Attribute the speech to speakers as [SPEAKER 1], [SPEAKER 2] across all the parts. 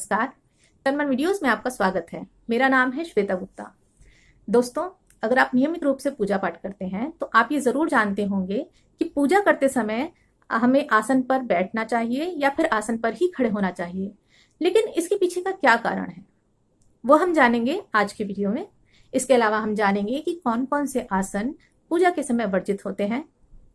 [SPEAKER 1] नमस्कार। तनमन वीडियोस में आपका स्वागत है। मेरा नाम है श्वेता गुप्ता। दोस्तों, अगर आप नियमित रूप से पूजा पाठ करते हैं तो आप ये जरूर जानते होंगे कि पूजा करते समय हमें आसन पर बैठना चाहिए या फिर आसन पर ही खड़े होना चाहिए। लेकिन इसके पीछे का क्या कारण है वो हम जानेंगे आज की वीडियो में। इसके अलावा हम जानेंगे कि कौन कौन से आसन पूजा के समय वर्जित होते हैं,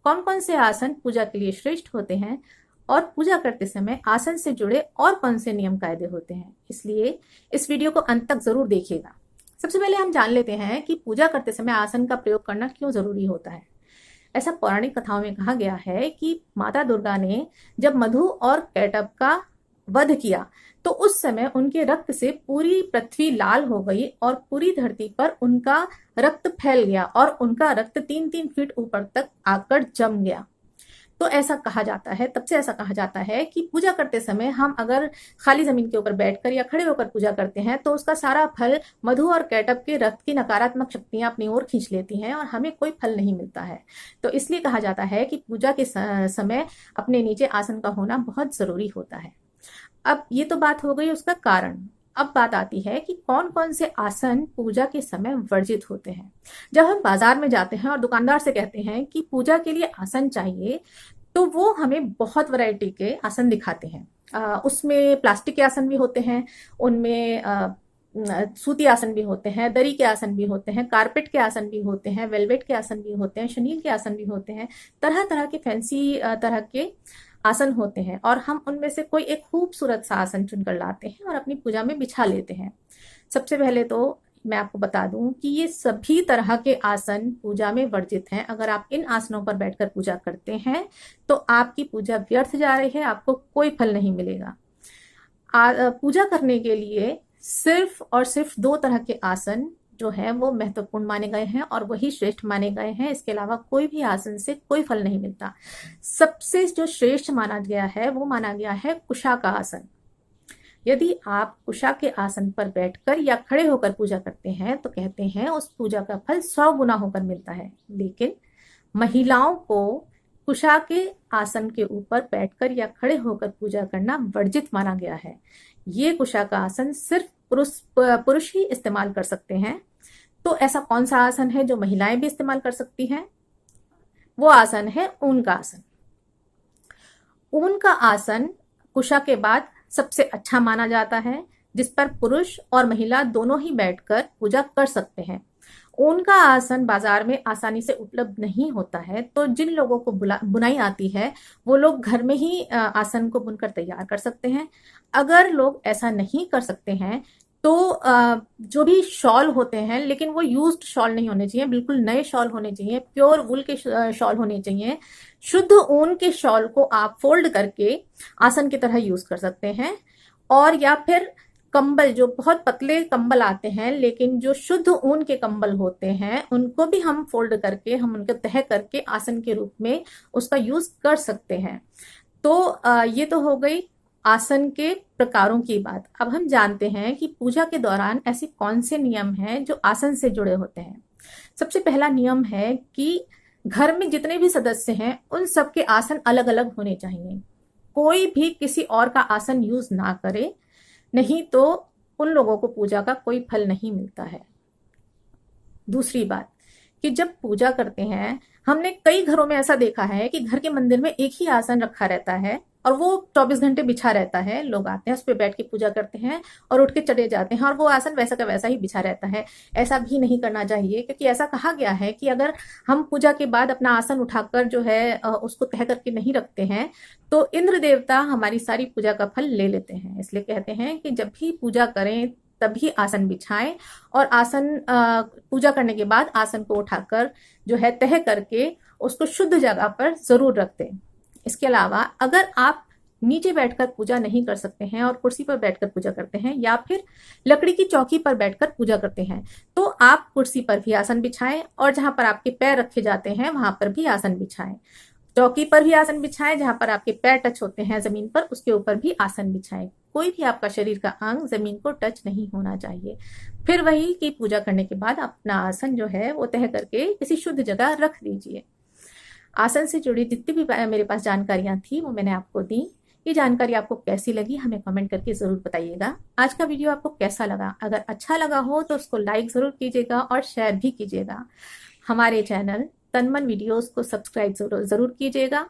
[SPEAKER 1] कौन कौन से आसन पूजा के लिए श्रेष्ठ होते हैं और पूजा करते समय आसन से जुड़े और कौन से नियम कायदे होते हैं। इसलिए इस वीडियो को अंत तक जरूर देखिएगा। सबसे पहले हम जान लेते हैं कि पूजा करते समय आसन का प्रयोग करना क्यों जरूरी होता है। ऐसा पौराणिक कथाओं में कहा गया है कि माता दुर्गा ने जब मधु और कैटभ का वध किया तो उस समय उनके रक्त से पूरी पृथ्वी लाल हो गई और पूरी धरती पर उनका रक्त फैल गया और उनका रक्त 3-3 फीट ऊपर तक आकर जम गया। तो ऐसा कहा जाता है, तब से ऐसा कहा जाता है कि पूजा करते समय हम अगर खाली जमीन के ऊपर बैठकर या खड़े होकर पूजा करते हैं तो उसका सारा फल मधु और कैटभ के रक्त की नकारात्मक शक्तियां अपनी ओर खींच लेती हैं और हमें कोई फल नहीं मिलता है। तो इसलिए कहा जाता है कि पूजा के समय अपने नीचे आसन का होना बहुत जरूरी होता है। अब ये तो बात हो गई उसका कारण। अब बात आती है कि कौन कौन से आसन पूजा के समय वर्जित होते हैं। जब हम बाजार में जाते हैं और दुकानदार से कहते हैं कि पूजा के लिए आसन चाहिए तो वो हमें बहुत वैरायटी के आसन दिखाते हैं। उसमें प्लास्टिक के आसन भी होते हैं, उनमें सूती आसन भी होते हैं, दरी के आसन भी होते हैं, कारपेट के आसन भी होते हैं, वेलवेट के आसन भी होते हैं, शनील के आसन भी होते हैं। तरह तरह के फैंसी तरह के आसन होते हैं और हम उनमें से कोई एक खूबसूरत सा आसन चुनकर लाते हैं और अपनी पूजा में बिछा लेते हैं। सबसे पहले तो मैं आपको बता दूं कि ये सभी तरह के आसन पूजा में वर्जित हैं। अगर आप इन आसनों पर बैठकर पूजा करते हैं तो आपकी पूजा व्यर्थ जा रही है, आपको कोई फल नहीं मिलेगा। पूजा करने के लिए सिर्फ और सिर्फ 2 तरह के आसन जो है वो महत्वपूर्ण माने गए हैं और वही श्रेष्ठ माने गए हैं। इसके अलावा कोई भी आसन से कोई फल नहीं मिलता। सबसे जो श्रेष्ठ माना गया है वो माना गया है कुशा का आसन। यदि आप कुशा के आसन पर बैठकर या खड़े होकर पूजा करते हैं तो कहते हैं उस पूजा का फल 100 गुना होकर मिलता है। लेकिन महिलाओं को कुशा के आसन के ऊपर बैठकर या खड़े होकर पूजा करना वर्जित माना गया है। ये कुशा का आसन सिर्फ पुरुष ही इस्तेमाल कर सकते हैं। तो ऐसा कौन सा आसन है जो महिलाएं भी इस्तेमाल कर सकती हैं? वो आसन है ऊन का आसन। ऊन का आसन कुशा के बाद सबसे अच्छा माना जाता है, जिस पर पुरुष और महिला दोनों ही बैठकर पूजा कर सकते हैं। ऊन का आसन बाजार में आसानी से उपलब्ध नहीं होता है, तो जिन लोगों को बुनाई आती है वो लोग घर में ही आसन को बुनकर तैयार कर सकते हैं। अगर लोग ऐसा नहीं कर सकते हैं तो जो भी शॉल होते हैं, लेकिन वो यूज्ड शॉल नहीं होने चाहिए, बिल्कुल नए शॉल होने चाहिए, प्योर वूल के शॉल होने चाहिए। शुद्ध ऊन के शॉल को आप फोल्ड करके आसन की तरह यूज कर सकते हैं। और या फिर कंबल, जो बहुत पतले कंबल आते हैं लेकिन जो शुद्ध ऊन के कंबल होते हैं, उनको भी हम फोल्ड करके, हम उनको तह करके आसन के रूप में उसका यूज कर सकते हैं। तो ये तो हो गई आसन के प्रकारों की बात। अब हम जानते हैं कि पूजा के दौरान ऐसे कौन से नियम हैं जो आसन से जुड़े होते हैं। सबसे पहला नियम है कि घर में जितने भी सदस्य हैं उन सबके आसन अलग अलग होने चाहिए। कोई भी किसी और का आसन यूज ना करे, नहीं तो उन लोगों को पूजा का कोई फल नहीं मिलता है। दूसरी बात कि जब पूजा करते हैं, हमने कई घरों में ऐसा देखा है कि घर के मंदिर में एक ही आसन रखा रहता है और वो 24 घंटे बिछा रहता है। लोग आते हैं, उस पर बैठ के पूजा करते हैं और उठ के चले जाते हैं और वो आसन वैसा का वैसा ही बिछा रहता है। ऐसा भी नहीं करना चाहिए, क्योंकि ऐसा कहा गया है कि अगर हम पूजा के बाद अपना आसन उठाकर जो है उसको तह करके नहीं रखते हैं तो इंद्र देवता हमारी सारी पूजा का फल ले लेते हैं। इसलिए कहते हैं कि जब भी पूजा करें तभी आसन बिछाएं और आसन पूजा करने के बाद आसन को उठाकर जो है तह करके उसको शुद्ध जगह पर जरूर रख दें। इसके अलावा अगर आप नीचे बैठकर पूजा नहीं कर सकते हैं और कुर्सी पर बैठकर पूजा करते हैं या फिर लकड़ी की चौकी पर बैठकर पूजा करते हैं तो आप कुर्सी पर भी आसन बिछाएं और जहां पर आपके पैर रखे जाते हैं वहां पर भी आसन बिछाएं। चौकी पर भी आसन बिछाएं, जहां पर आपके पैर टच होते हैं जमीन पर उसके ऊपर भी आसन बिछाएं। कोई भी आपका शरीर का अंग जमीन को टच नहीं होना चाहिए। फिर वही कि पूजा करने के बाद अपना आसन जो है वो तह करके किसी शुद्ध जगह रख दीजिए। आसन से जुड़ी जितनी भी मेरे पास जानकारियां थी वो मैंने आपको दी। ये जानकारी आपको कैसी लगी हमें कमेंट करके ज़रूर बताइएगा। आज का वीडियो आपको कैसा लगा? अगर अच्छा लगा हो तो उसको लाइक ज़रूर कीजिएगा और शेयर भी कीजिएगा। हमारे चैनल तन मन वीडियोस को सब्सक्राइब ज़रूर कीजिएगा।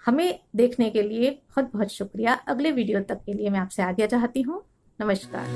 [SPEAKER 1] हमें देखने के लिए बहुत बहुत शुक्रिया। अगले वीडियो तक के लिए मैं आपसे आज्ञा चाहती हूँ। नमस्कार।